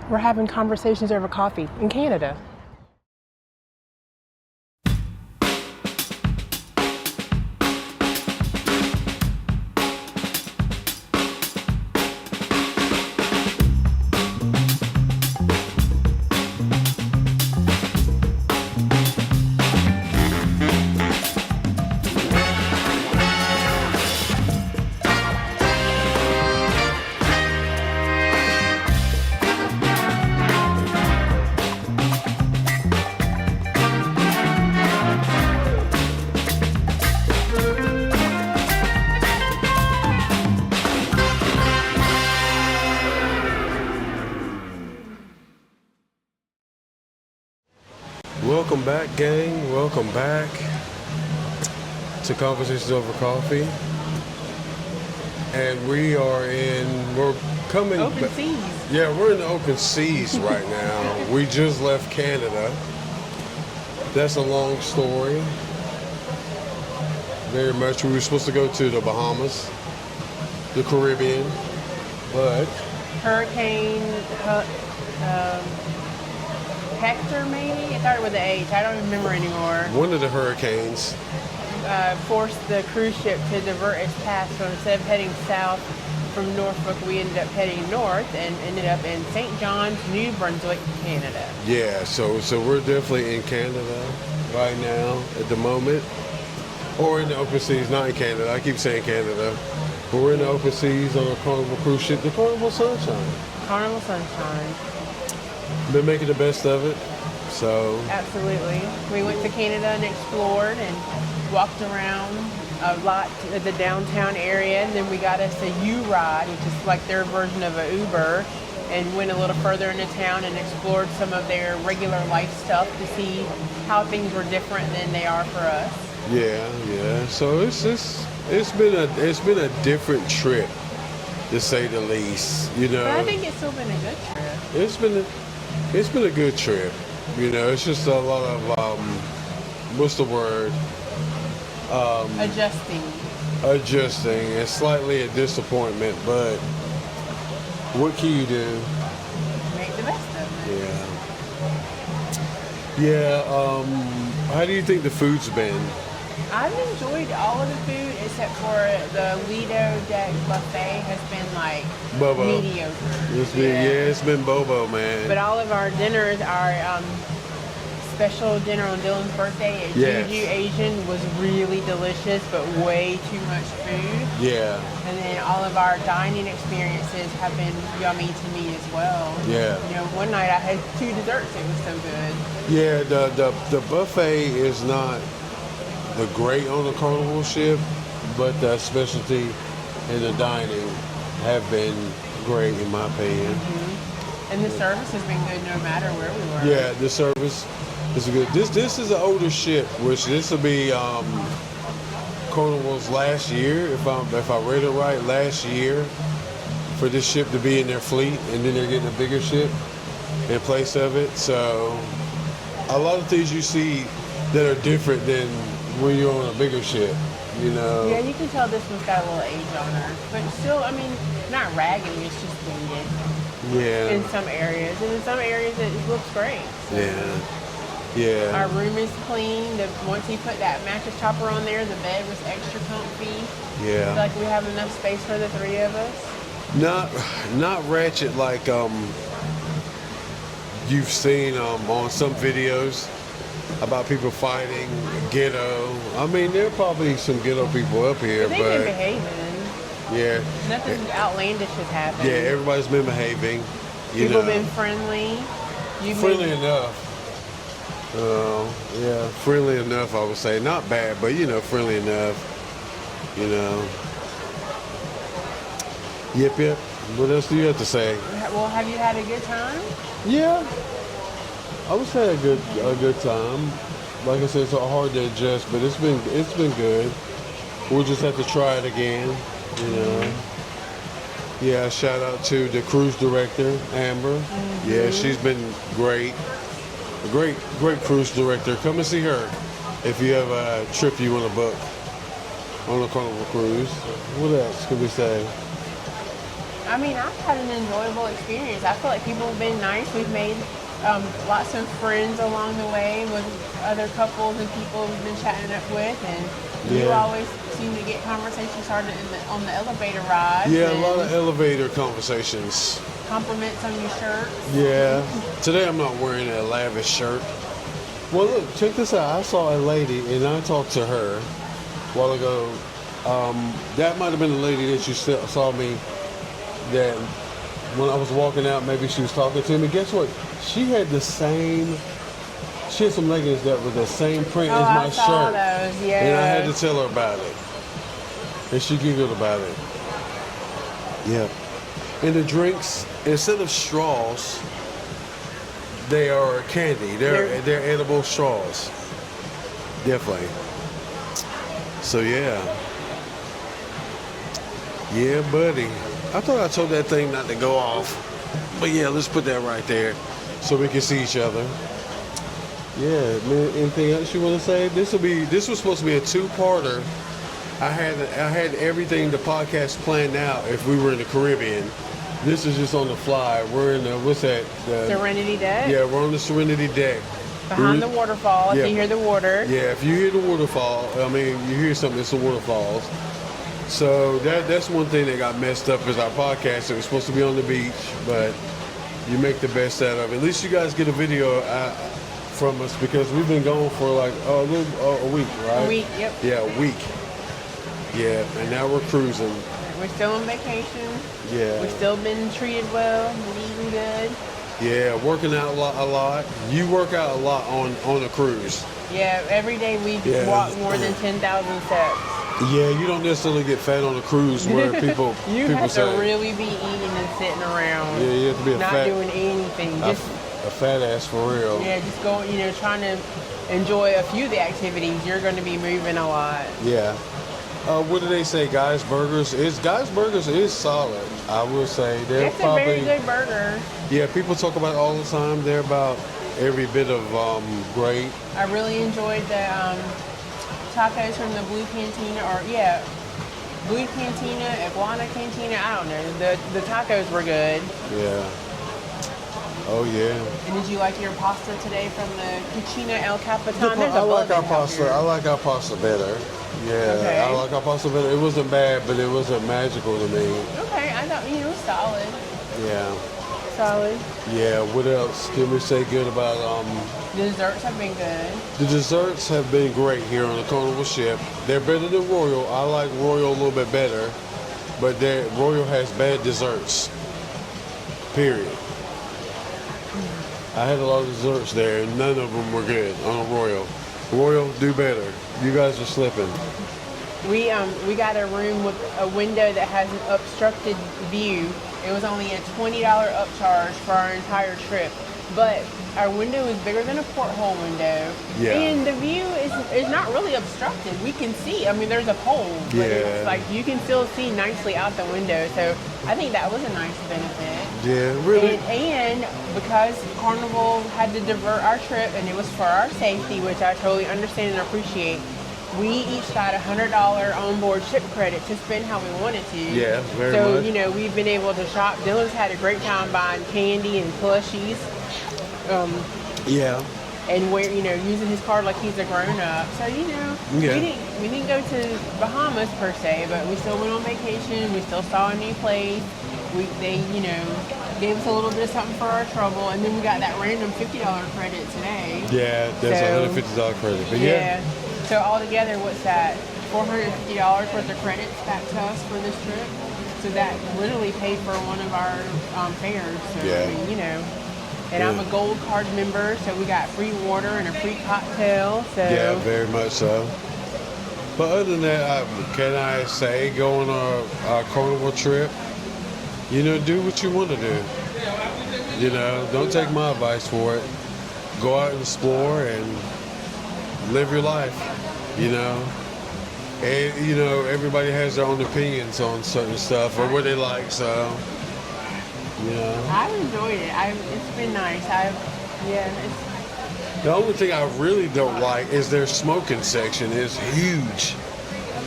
We're having conversations over coffee in Canada. Welcome back, gang. Welcome back to Conversations Over Coffee. And we're coming. Open seas. Yeah, we're in the open seas right now. We just left Canada. That's a long story. Very much. We were supposed to go to the Bahamas, the Caribbean, but Hurricane Hector, maybe? It started with an H. I don't remember anymore. one of the hurricanes. Forced the cruise ship to divert its path. So instead of heading south from Norfolk, we ended up heading north and ended up in St. John's, New Brunswick, Canada. Yeah, so we're definitely in Canada right now at the moment. Or in the open seas, not in Canada. I keep saying Canada. But we're in the open seas on a Carnival cruise ship, the Carnival Sunshine. Carnival Sunshine. Been making the best of it. So Absolutely. We went to Canada and explored and walked around a lot of the downtown area, and then we got us a U-Ride, which is like their version of an Uber, and went a little further into town and explored some of their regular life stuff to see how things were different than they are for us. yeah. So it's been a different trip, to say the least. You know, But I think it's still been a good trip. it's been a good trip. You know, it's just a lot of what's the word? Adjusting and slightly a disappointment, but what can you do? Make the best of it. Yeah. How do you think the food's been? I've enjoyed all of the food except for the Lido Deck buffet has been like Bobo. mediocre. It's been Bobo, man. But all of our dinners, our special dinner on Dylan's birthday at Yes. Juju Asian was really delicious, but way too much food. Yeah. And then all of our dining experiences have been yummy to me as well. Yeah. You know, one night I had 2 desserts. It was so good. Yeah, the buffet is not the great on the Carnival ship, but the specialty and the dining have been great in my opinion. Mm-hmm. And the service has been good no matter where we were. Yeah, the service is good. This is an older ship, which this will be Carnival's last year, if I read it right, last year for this ship to be in their fleet, and then they're getting a bigger ship in place of it. So a lot of things you see that are different than when you're on a bigger ship, you know. Yeah, you can tell this one's got a little age on her. But still, I mean, not raggedy, it's just dated. Yeah. In some areas. And in some areas it looks great. Yeah. Our room is clean. Once he put that mattress topper on there, the bed was extra comfy. I feel like we have enough space for the 3 of us. Not ratchet like you've seen on some videos about people fighting ghetto. I mean, there are probably some ghetto people up here, They've been behaving. Yeah. Nothing outlandish has happened. Yeah, everybody's been behaving. People been friendly. Friendly enough. Yeah, friendly enough, I would say. Not bad, but friendly enough. Yep. What else do you have to say? Well, have you had a good time? Yeah. I would say a good time. Like I said, it's hard to adjust, but it's been good. We'll just have to try it again, Yeah, shout out to the cruise director, Amber. Mm-hmm. Yeah, she's been great. A great cruise director. Come and see her if you have a trip you want to book on a Carnival cruise. What else can we say? I mean, I've had an enjoyable experience. I feel like people have been nice. We've made lots of friends along the way with other couples and people we've been chatting up with, and you Yeah. always seem to get conversation started on the elevator ride. Yeah, a lot of elevator conversations. Compliments on your shirt. Yeah. Today I'm not wearing a lavish shirt. Well, look, check this out. I saw a lady, and I talked to her a while ago. That might have been the lady that you saw me, that when I was walking out, maybe she was talking to me. Guess what? She had some leggings that were the same print as my I saw shirt. those, yeah. And I had to tell her about it. And she giggled about it. Yeah. And the drinks, instead of straws, they are candy. They're edible straws. Definitely. So yeah. Yeah, buddy. I thought I told that thing not to go off. But yeah, let's put that right there so we can see each other. Yeah, man, anything else you want to say? This was supposed to be a two-parter. I had everything, the podcast planned out if we were in the Caribbean. This is just on the fly. We're in the, what's that? Serenity Deck. Yeah, we're on the Serenity Deck. Behind the waterfall, Yeah. if you hear the water. Yeah, if you hear the waterfall, I mean, you hear something, it's the waterfalls. So that's one thing that got messed up is our podcast. It was supposed to be on the beach, but you make the best out of it. At least you guys get a video from us because we've been gone for like a week, right? A week, yep. Yeah, a week. Yeah, and now we're cruising. We're still on vacation. Yeah. We've still been treated well, been eating good. Yeah, working out a lot. You work out a lot on a cruise. Yeah, every day we walk more than 10,000 steps. Yeah, you don't necessarily get fat on a cruise where people You people have say, to really be eating and sitting around. Yeah, you have to be not doing anything. Just a fat ass for real. yeah, just going. Trying to enjoy a few of the activities. You're going to be moving a lot. Yeah. What do they say? Guys Burgers is solid. I will say they're It's probably a very good burger. Yeah, people talk about it all the time. They're about every bit of great. I really enjoyed the tacos from the Blue Cantina, Blue Cantina, Iguana Cantina. I don't know. The tacos were good. Yeah. Oh yeah. And did you like your pasta today from the Cucina El Capitan? I like our pasta. I like our pasta better. Yeah, Okay. I like our pasta better. It wasn't bad, but it wasn't magical to me. Okay, I thought it was solid. Yeah. Solid. Yeah. What else can we say good about The desserts have been good. The desserts have been great here on the Carnival ship. They're better than Royal. I like Royal a little bit better, but Royal has bad desserts. Period. I had a lot of desserts there, and none of them were good on Royal. Royal, do better. You guys are slipping. We got a room with a window that has an obstructed view. It was only a $20 upcharge for our entire trip, but our window is bigger than a porthole window, Yeah. and the view is not really obstructed. We can see. I mean, there's a pole, but Yeah. it's like you can still see nicely out the window. So I think that was a nice benefit. Yeah, really. And because Carnival had to divert our trip, and it was for our safety, which I totally understand and appreciate, we each got a $100 onboard ship credit to spend how we wanted to. Yeah, very so, much. we've been able to shop. Dylan's had a great time buying candy and plushies. Yeah. And using his card like he's a grown up. So, Yeah. we didn't go to Bahamas per se, but we still went on vacation. We still saw a new place. They gave us a little bit of something for our trouble, and then we got that random $50 credit today. Yeah, that's $150 credit. But yeah. So altogether, what's that? $450 worth of credits back to us for this trip. So that literally paid for one of our fares. So Yeah. I mean, and I'm a gold card member, so we got free water and a free cocktail. So Yeah, very much so. But other than that, can I say go on a Carnival trip? Do what you want to do. Don't take my advice for it. Go out and explore and live your life. And everybody has their own opinions on certain stuff or what they like. So, I've enjoyed it. It's been nice. The only thing I really don't like is their smoking section is huge.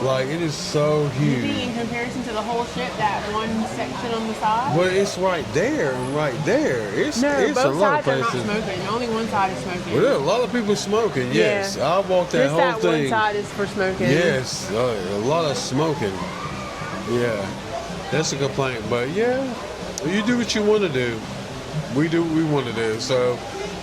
Like, it is so You think huge. in comparison to the whole ship, that one section on the side? Well, it's right there and right there. It's No, a both lot of sides are not places. smoking. Only one side is smoking. Well, there are a lot of people smoking. Yes, Yeah. I walked that Just whole that thing. one side is for smoking. Yes, a lot of smoking. Yeah, that's a complaint. But yeah, you do what you want to do. We do what we want to do. So,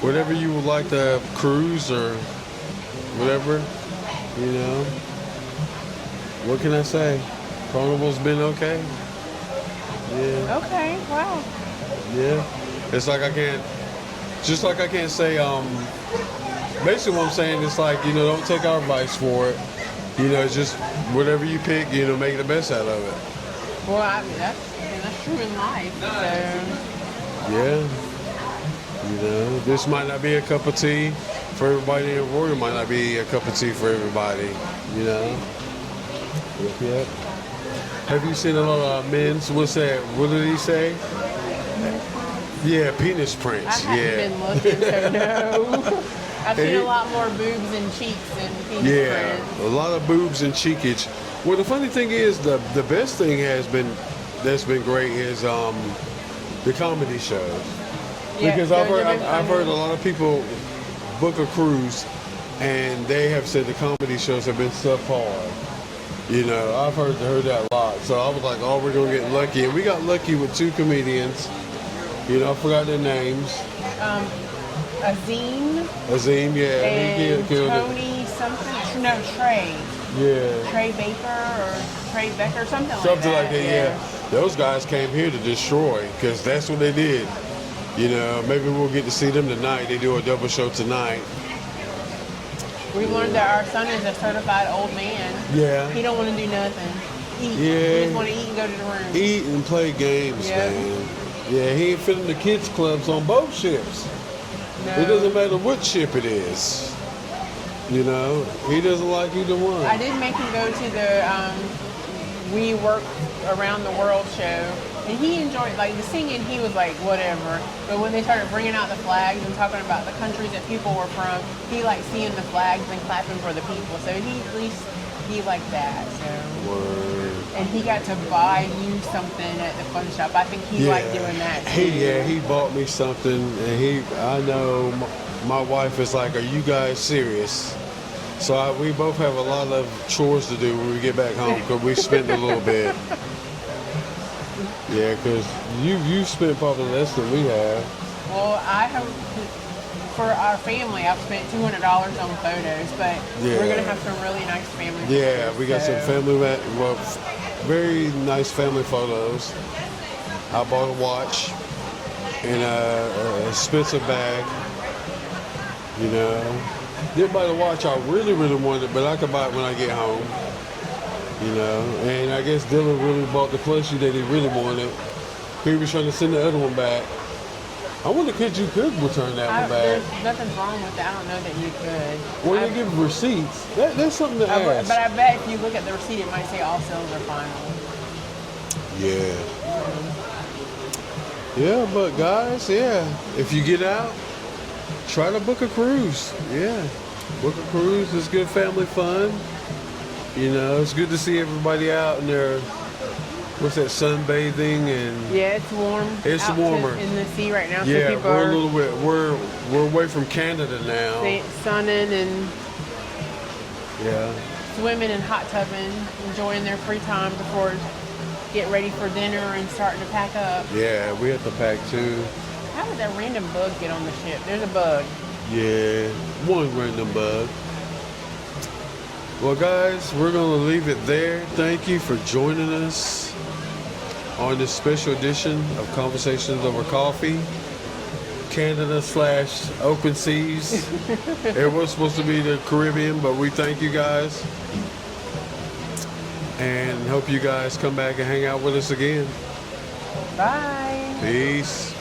whatever you would like to cruise or whatever, you know. What can I say? Carnival's been okay. Yeah, Okay, wow. yeah. It's like I can't, just like I can't say. Basically, what I'm saying is like, don't take our advice for it. Just whatever you pick, make the best out of it. Well, I mean, that's true in life. So, Yeah. This might not be a cup of tea for everybody in Royal. Might not be a cup of tea for everybody. Yep. Have you seen a lot of men's? What's that? What did he say? Yeah, penis I prints. haven't been looking, so no. I've seen a lot more boobs and cheeks and penis Yeah, prints. a lot of boobs and cheekage. Well, the funny thing is, the best thing that's been great is the comedy shows. Yeah, Because those have been I've funny. heard a lot of people book a cruise, and they have said the comedy shows have been subpar. I've heard that a lot. So I was like, oh, we're gonna get lucky, and we got lucky with two comedians. I forgot their names. Azim Azim, yeah, and he killed it. Tony something. No, Trey. Yeah. Trey Baker or Trey Becker, something like Something that. like that, yeah. Those guys came here to destroy, because that's what they did. Maybe we'll get to see them tonight. They do a double show tonight. We've learned that our son is a certified old man. Yeah. He don't want to do nothing. Eat. Yeah. He just want to eat and go to the room. Eat and play games, Yeah. man. Yeah, he ain't fit in the kids' clubs on both ships. No. It doesn't matter what ship it is. He doesn't like either one. I did make him go to the We Work Around the World show, and he enjoyed, like, the singing. He was like, whatever. But when they started bringing out the flags and talking about the countries that people were from, he liked seeing the flags and clapping for the people. So he liked that. So. Word. And he got to buy you something at the fun shop. I think he liked doing that too. He bought me something, and I know my wife is like, are you guys serious? So we both have a lot of chores to do when we get back home, because we spent a little bit. Yeah, because you spent probably less than we have. Well, I have, for our family, I've spent $200 on photos, but we're going to have some really nice family photos. Yeah, we got some very nice family photos. I bought a watch and a expensive bag. Didn't buy the watch I really, really wanted, but I could buy it when I get home. And I guess Dylan really bought the plushie that he really wanted. He was trying to send the other one back. I wonder could return that one back. There's nothing wrong with that. I don't know that you could. Well, they give receipts. That's something to ask. But I bet if you look at the receipt, it might say all sales are final. Yeah. Yeah, but guys, if you get out, try to book a cruise. Yeah, book a cruise. It's good family fun. It's good to see everybody out in their, what's that, sunbathing and. Yeah, it's warm. It's warmer In the sea right now. Yeah, so people we're are a little bit. We're away from Canada now. sunning and Yeah. swimming and hot tubbing, enjoying their free time before getting ready for dinner and starting to pack up. Yeah, we have to pack too. How did that random bug get on the ship? There's a bug. Yeah, one random bug. Well, guys, we're going to leave it there. Thank you for joining us on this special edition of Conversations Over Coffee, Canada/Open Seas. It was supposed to be the Caribbean, but we thank you guys. And hope you guys come back and hang out with us again. Bye. Peace.